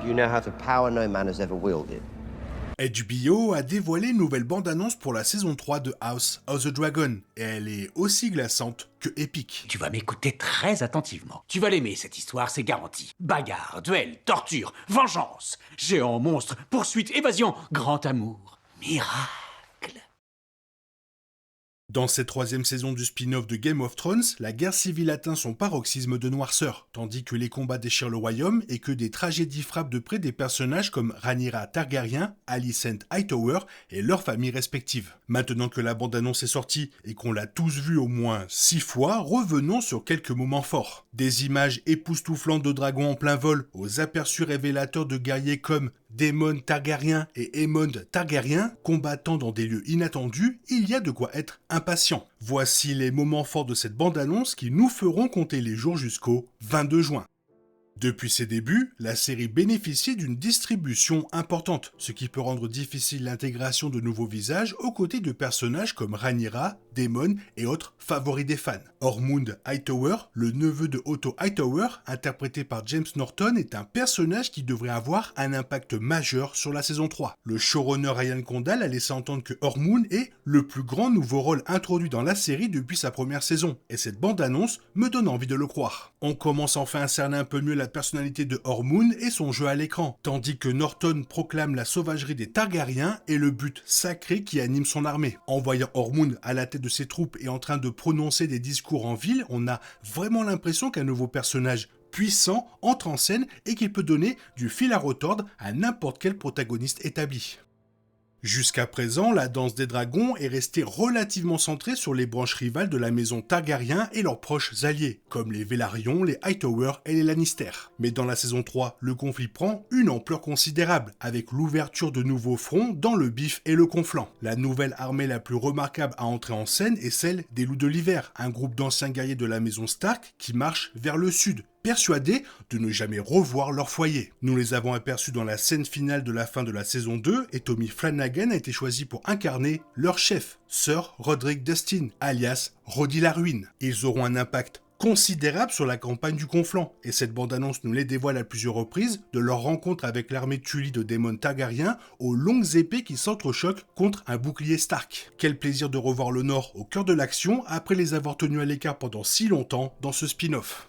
You now have the power no man has ever wielded. HBO a dévoilé une nouvelle bande-annonce pour la saison 3 de House of the Dragon, et elle est aussi glaçante que épique. Tu vas m'écouter très attentivement. Tu vas l'aimer, cette histoire, c'est garanti. Bagarre, duel, torture, vengeance, géant, monstre, poursuite, évasion, grand amour, miracle. Dans cette troisième saison du spin-off de Game of Thrones, la guerre civile atteint son paroxysme de noirceur, tandis que les combats déchirent le royaume et que des tragédies frappent de près des personnages comme Rhaenyra Targaryen, Alicent Hightower et leurs familles respectives. Maintenant que la bande-annonce est sortie et qu'on l'a tous vue au moins 6 fois, revenons sur quelques moments forts. Des images époustouflantes de dragons en plein vol, aux aperçus révélateurs de guerriers comme Daemon Targaryen et Aemond Targaryen, combattant dans des lieux inattendus, il y a de quoi être impatient. Voici les moments forts de cette bande-annonce qui nous feront compter les jours jusqu'au 22 juin. Depuis ses débuts, la série bénéficie d'une distribution importante, ce qui peut rendre difficile l'intégration de nouveaux visages aux côtés de personnages comme Rhaenyra, Daemon et autres favoris des fans. Ormond Hightower, le neveu de Otto Hightower, interprété par James Norton, est un personnage qui devrait avoir un impact majeur sur la saison 3. Le showrunner Ryan Condal a laissé entendre que Ormond est le plus grand nouveau rôle introduit dans la série depuis sa première saison, et cette bande-annonce me donne envie de le croire. On commence enfin à cerner un peu mieux la personnalité de Ormond et son jeu à l'écran, tandis que Norton proclame la sauvagerie des Targaryens et le but sacré qui anime son armée. En voyant Ormond à la tête de ses troupes et en train de prononcer des discours en ville, on a vraiment l'impression qu'un nouveau personnage puissant entre en scène et qu'il peut donner du fil à retordre à n'importe quel protagoniste établi. Jusqu'à présent, la danse des dragons est restée relativement centrée sur les branches rivales de la maison Targaryen et leurs proches alliés, comme les Velaryon, les Hightower et les Lannister. Mais dans la saison 3, le conflit prend une ampleur considérable, avec l'ouverture de nouveaux fronts dans le Bif et le Conflent. La nouvelle armée la plus remarquable à entrer en scène est celle des Loups de l'Hiver, un groupe d'anciens guerriers de la maison Stark qui marche vers le sud, persuadés de ne jamais revoir leur foyer. Nous les avons aperçus dans la scène finale de la fin de la saison 2 et Tommy Flanagan a été choisi pour incarner leur chef, Sir Roderick Dustin, alias Roddy la Ruine. Ils auront un impact considérable sur la campagne du Conflent, et cette bande-annonce nous les dévoile à plusieurs reprises, de leur rencontre avec l'armée Tully de Daemon Targaryen aux longues épées qui s'entrechoquent contre un bouclier Stark. Quel plaisir de revoir le Nord au cœur de l'action après les avoir tenus à l'écart pendant si longtemps dans ce spin-off.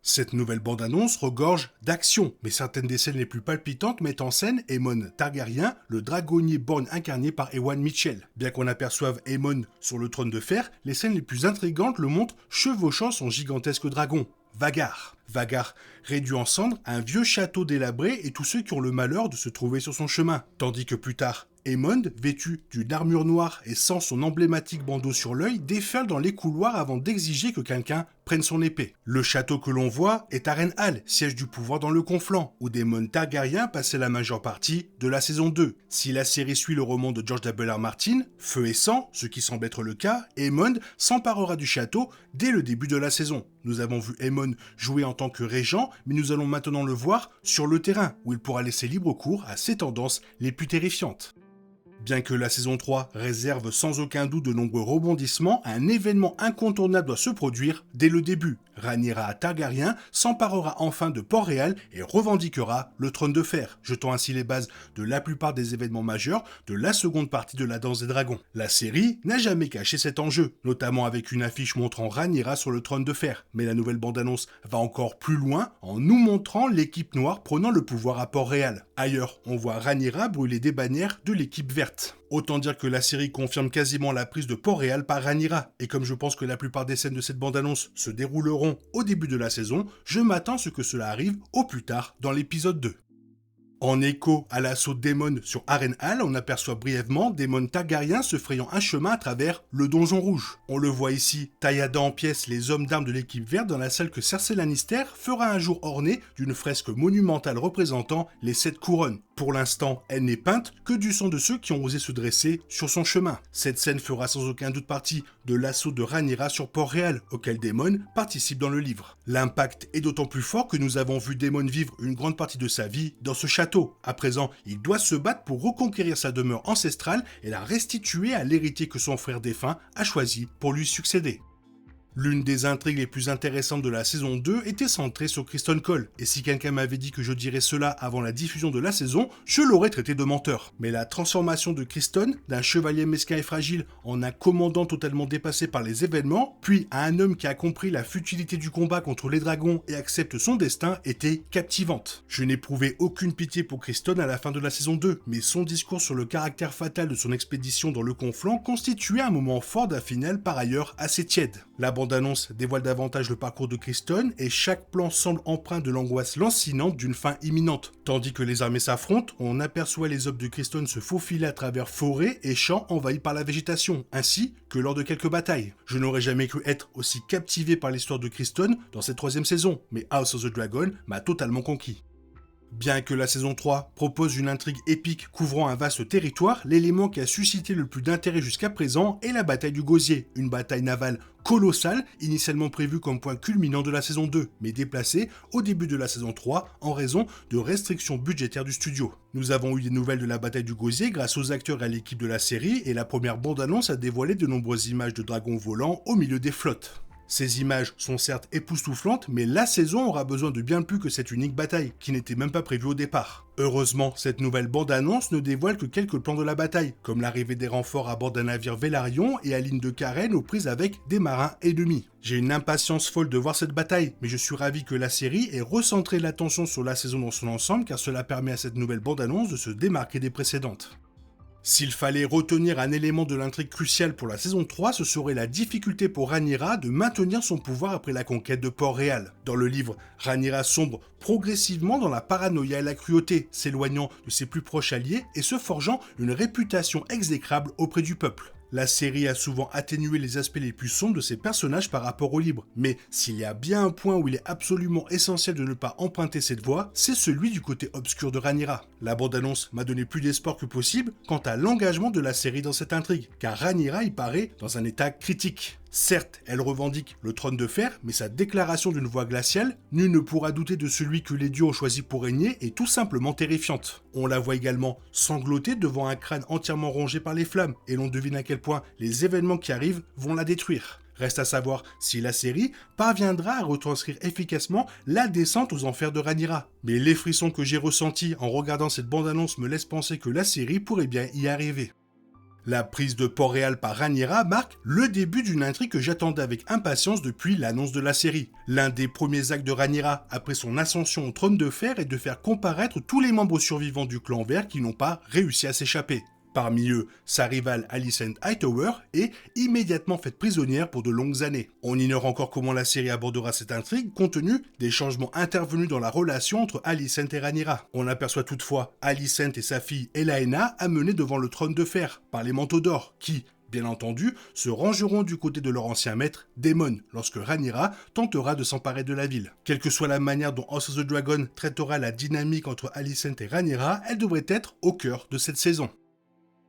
Cette nouvelle bande-annonce regorge d'action, mais certaines des scènes les plus palpitantes mettent en scène Aemon Targaryen, le dragonnier borgne incarné par Ewan Mitchell. Bien qu'on aperçoive Aemon sur le trône de fer, les scènes les plus intrigantes le montrent chevauchant son gigantesque dragon, Vhagar. Vhagar réduit en cendres un vieux château délabré et tous ceux qui ont le malheur de se trouver sur son chemin, tandis que plus tard, Aemond, vêtu d'une armure noire et sans son emblématique bandeau sur l'œil, déferle dans les couloirs avant d'exiger que quelqu'un prenne son épée. Le château que l'on voit est Harrenhal, siège du pouvoir dans le Conflent, où Daemon Targaryen passait la majeure partie de la saison 2. Si la série suit le roman de George W.R. Martin, Feu et Sang, ce qui semble être le cas, Aemond s'emparera du château dès le début de la saison. Nous avons vu Aemon jouer en tant que régent, mais nous allons maintenant le voir sur le terrain, où il pourra laisser libre cours à ses tendances les plus terrifiantes. Bien que la saison 3 réserve sans aucun doute de nombreux rebondissements, un événement incontournable doit se produire dès le début. Rhaenyra Targaryen s'emparera enfin de Port-Réal et revendiquera le trône de fer, jetant ainsi les bases de la plupart des événements majeurs de la seconde partie de la Danse des Dragons. La série n'a jamais caché cet enjeu, notamment avec une affiche montrant Rhaenyra sur le trône de fer, mais la nouvelle bande-annonce va encore plus loin en nous montrant l'équipe noire prenant le pouvoir à Port-Réal. Ailleurs, on voit Rhaenyra brûler des bannières de l'équipe verte. Autant dire que la série confirme quasiment la prise de Port-Réal par Rhaenyra, et comme je pense que la plupart des scènes de cette bande-annonce se dérouleront au début de la saison, je m'attends à ce que cela arrive au plus tard dans l'épisode 2. En écho à l'assaut Daemon sur Harrenhal, on aperçoit brièvement Daemon Targaryen se frayant un chemin à travers le donjon rouge. On le voit ici tailladant en pièces les hommes d'armes de l'équipe verte dans la salle que Cersei Lannister fera un jour ornée d'une fresque monumentale représentant les 7 couronnes. Pour l'instant, elle n'est peinte que du sang de ceux qui ont osé se dresser sur son chemin. Cette scène fera sans aucun doute partie de l'assaut de Rhaenyra sur Port-Réal, auquel Daemon participe dans le livre. L'impact est d'autant plus fort que nous avons vu Daemon vivre une grande partie de sa vie dans ce château. À présent, il doit se battre pour reconquérir sa demeure ancestrale et la restituer à l'héritier que son frère défunt a choisi pour lui succéder. L'une des intrigues les plus intéressantes de la saison 2 était centrée sur Criston Cole, et si quelqu'un m'avait dit que je dirais cela avant la diffusion de la saison, je l'aurais traité de menteur. Mais la transformation de Criston, d'un chevalier mesquin et fragile en un commandant totalement dépassé par les événements, puis à un homme qui a compris la futilité du combat contre les dragons et accepte son destin, était captivante. Je n'éprouvais aucune pitié pour Criston à la fin de la saison 2, mais son discours sur le caractère fatal de son expédition dans le Conflant constituait un moment fort d'un final par ailleurs assez tiède. La bande-annonce dévoile davantage le parcours de Criston et chaque plan semble empreint de l'angoisse lancinante d'une fin imminente. Tandis que les armées s'affrontent, on aperçoit les hommes de Criston se faufiler à travers forêts et champs envahis par la végétation, ainsi que lors de quelques batailles. Je n'aurais jamais cru être aussi captivé par l'histoire de Criston dans cette 3e saison, mais House of the Dragon m'a totalement conquis. Bien que la saison 3 propose une intrigue épique couvrant un vaste territoire, l'élément qui a suscité le plus d'intérêt jusqu'à présent est la bataille du Gosier, une bataille navale colossale, initialement prévue comme point culminant de la saison 2, mais déplacée au début de la saison 3 en raison de restrictions budgétaires du studio. Nous avons eu des nouvelles de la bataille du Gosier grâce aux acteurs et à l'équipe de la série, et la première bande-annonce a dévoilé de nombreuses images de dragons volants au milieu des flottes. Ces images sont certes époustouflantes, mais la saison aura besoin de bien plus que cette unique bataille, qui n'était même pas prévue au départ. Heureusement, cette nouvelle bande-annonce ne dévoile que quelques plans de la bataille, comme l'arrivée des renforts à bord d'un navire Velaryon et à l'île de Karen aux prises avec des marins ennemis. J'ai une impatience folle de voir cette bataille, mais je suis ravi que la série ait recentré l'attention sur la saison dans son ensemble, car cela permet à cette nouvelle bande-annonce de se démarquer des précédentes. S'il fallait retenir un élément de l'intrigue crucial pour la saison 3, ce serait la difficulté pour Rhaenyra de maintenir son pouvoir après la conquête de Port-Réal. Dans le livre, Rhaenyra sombre progressivement dans la paranoïa et la cruauté, s'éloignant de ses plus proches alliés et se forgeant une réputation exécrable auprès du peuple. La série a souvent atténué les aspects les plus sombres de ses personnages par rapport au livre, mais s'il y a bien un point où il est absolument essentiel de ne pas emprunter cette voie, c'est celui du côté obscur de Rhaenyra. La bande-annonce m'a donné plus d'espoir que possible quant à l'engagement de la série dans cette intrigue, car Rhaenyra y paraît dans un état critique. Certes, elle revendique le trône de fer, mais sa déclaration d'une voix glaciale, nul ne pourra douter de celui que les dieux ont choisi pour régner, est tout simplement terrifiante. On la voit également sangloter devant un crâne entièrement rongé par les flammes, et l'on devine à quel point les événements qui arrivent vont la détruire. Reste à savoir si la série parviendra à retranscrire efficacement la descente aux enfers de Rhaenyra. Mais les frissons que j'ai ressentis en regardant cette bande-annonce me laissent penser que la série pourrait bien y arriver. La prise de Port-Réal par Rhaenyra marque le début d'une intrigue que j'attendais avec impatience depuis l'annonce de la série. L'un des premiers actes de Rhaenyra après son ascension au trône de fer est de faire comparaître tous les membres survivants du clan vert qui n'ont pas réussi à s'échapper. Parmi eux, sa rivale Alicent Hightower est immédiatement faite prisonnière pour de longues années. On ignore encore comment la série abordera cette intrigue compte tenu des changements intervenus dans la relation entre Alicent et Rhaenyra. On aperçoit toutefois Alicent et sa fille Elaena amenées devant le trône de fer par les manteaux d'or qui, bien entendu, se rangeront du côté de leur ancien maître, Daemon, lorsque Rhaenyra tentera de s'emparer de la ville. Quelle que soit la manière dont House of the Dragon traitera la dynamique entre Alicent et Rhaenyra, elle devrait être au cœur de cette saison.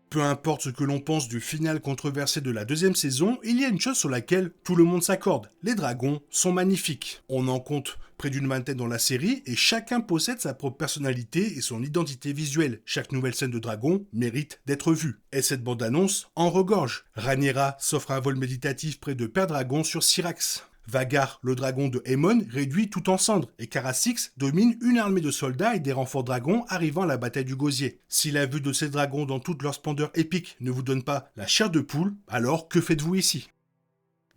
Peu importe ce que l'on pense du final controversé de la 2e saison, il y a une chose sur laquelle tout le monde s'accorde. Les dragons sont magnifiques. On en compte près d'une vingtaine dans la série et chacun possède sa propre personnalité et son identité visuelle. Chaque nouvelle scène de dragon mérite d'être vue. Et cette bande-annonce en regorge. Rhaenyra s'offre un vol méditatif près de Père Dragon sur Syrax. Vagar, le dragon de Aemon, réduit tout en cendres, et Kha'Zix domine une armée de soldats et des renforts dragons arrivant à la bataille du Gosier. Si la vue de ces dragons dans toute leur splendeur épique ne vous donne pas la chair de poule, alors que faites-vous ici ?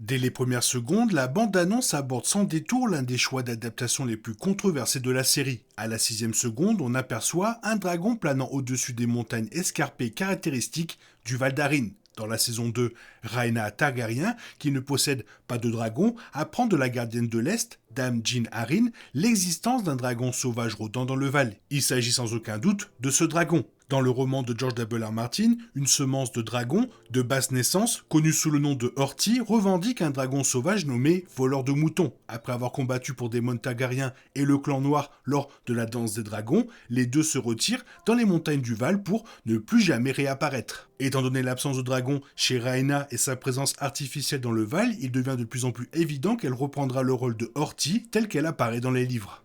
Dès les premières secondes, la bande-annonce aborde sans détour l'un des choix d'adaptation les plus controversés de la série. À la 6e seconde, on aperçoit un dragon planant au-dessus des montagnes escarpées caractéristiques du Val d'Arin. Dans la saison 2, Rhaena Targaryen, qui ne possède pas de dragon, apprend de la gardienne de l'Est, Dame Jean Arryn, l'existence d'un dragon sauvage rôdant dans le Val. Il s'agit sans aucun doute de ce dragon. Dans le roman de George W.R. Martin, une semence de dragon de basse naissance, connue sous le nom de Horty, revendique un dragon sauvage nommé Voleur de moutons. Après avoir combattu pour Daemon Targaryen et le clan noir lors de la danse des dragons, les deux se retirent dans les montagnes du Val pour ne plus jamais réapparaître. Étant donné l'absence de dragon chez Rhaena et sa présence artificielle dans le Val, il devient de plus en plus évident qu'elle reprendra le rôle de Horty tel qu'elle apparaît dans les livres.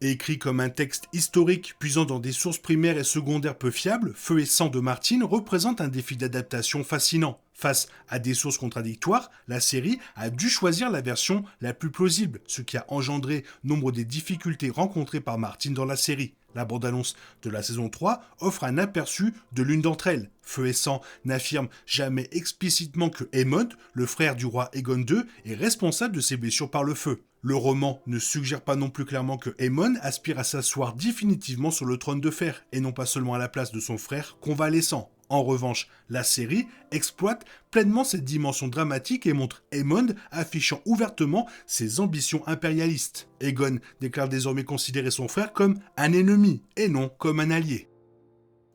Écrit comme un texte historique puisant dans des sources primaires et secondaires peu fiables, Feu et sang de Martin représente un défi d'adaptation fascinant. Face à des sources contradictoires, la série a dû choisir la version la plus plausible, ce qui a engendré nombre des difficultés rencontrées par Martin dans la série. La bande-annonce de la saison 3 offre un aperçu de l'une d'entre elles. Feu et sang n'affirme jamais explicitement que Aemond, le frère du roi Aegon II, est responsable de ses blessures par le feu. Le roman ne suggère pas non plus clairement que Aemon aspire à s'asseoir définitivement sur le trône de fer, et non pas seulement à la place de son frère convalescent. En revanche, la série exploite pleinement cette dimension dramatique et montre Aemond affichant ouvertement ses ambitions impérialistes. Aegon déclare désormais considérer son frère comme un ennemi, et non comme un allié.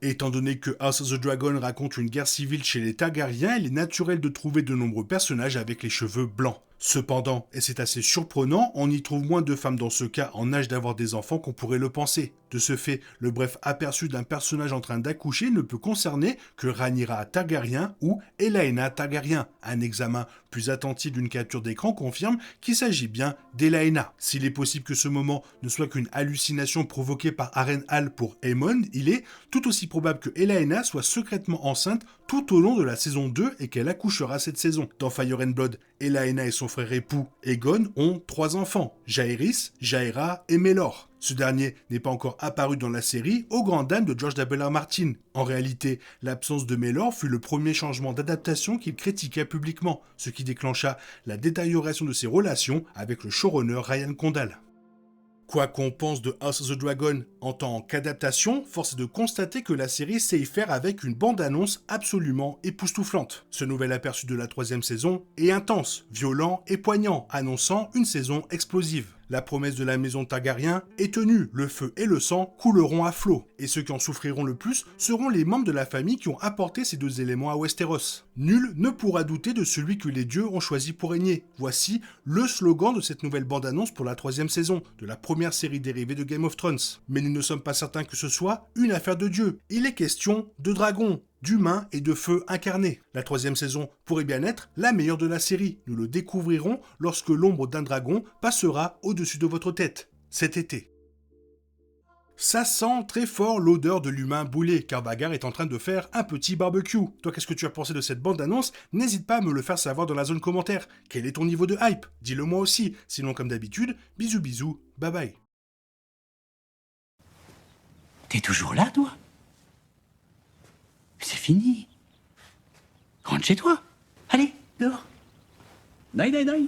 Étant donné que House of the Dragon raconte une guerre civile chez les Targaryens, il est naturel de trouver de nombreux personnages avec les cheveux blancs. Cependant, et c'est assez surprenant, on y trouve moins de femmes dans ce cas en âge d'avoir des enfants qu'on pourrait le penser. De ce fait, le bref aperçu d'un personnage en train d'accoucher ne peut concerner que Rhaenyra Targaryen ou Elaena Targaryen. Un examen plus attentif d'une capture d'écran confirme qu'il s'agit bien d'Elaena. S'il est possible que ce moment ne soit qu'une hallucination provoquée par Harrenhal pour Aemond, il est tout aussi probable que Elaena soit secrètement enceinte tout au long de la saison 2 et qu'elle accouchera cette saison. Dans Fire and Blood, Elaena et son frère époux Aegon ont 3 enfants, Jaehaerys, Jaehaera et Melor. Ce dernier n'est pas encore apparu dans la série, aux grandes dames de George W.R. Martin. En réalité, l'absence de Melor fut le premier changement d'adaptation qu'il critiquait publiquement, ce qui déclencha la détérioration de ses relations avec le showrunner Ryan Condal. Quoi qu'on pense de House of the Dragon en tant qu'adaptation, force est de constater que la série sait y faire avec une bande-annonce absolument époustouflante. Ce nouvel aperçu de la 3e saison est intense, violent et poignant, annonçant une saison explosive. La promesse de la maison Targaryen est tenue, le feu et le sang couleront à flot, et ceux qui en souffriront le plus seront les membres de la famille qui ont apporté ces 2 éléments à Westeros. Nul ne pourra douter de celui que les dieux ont choisi pour régner. Voici le slogan de cette nouvelle bande-annonce pour la 3e saison, de la première série dérivée de Game of Thrones. Mais nous ne sommes pas certains que ce soit une affaire de dieu. Il est question de dragons, d'humains et de feu incarnés. La 3e saison pourrait bien être la meilleure de la série. Nous le découvrirons lorsque l'ombre d'un dragon passera au-dessus de votre tête, cet été. Ça sent très fort l'odeur de l'humain boulé, car Vagar est en train de faire un petit barbecue. Toi, qu'est-ce que tu as pensé de cette bande-annonce? N'hésite pas à me le faire savoir dans la zone commentaire. Quel est ton niveau de hype? Dis-le moi aussi. Sinon, comme d'habitude, bisous bisous, bye bye. T'es toujours là, toi? C'est fini. Rentre chez toi. Allez, dehors. Naï, naï, naï.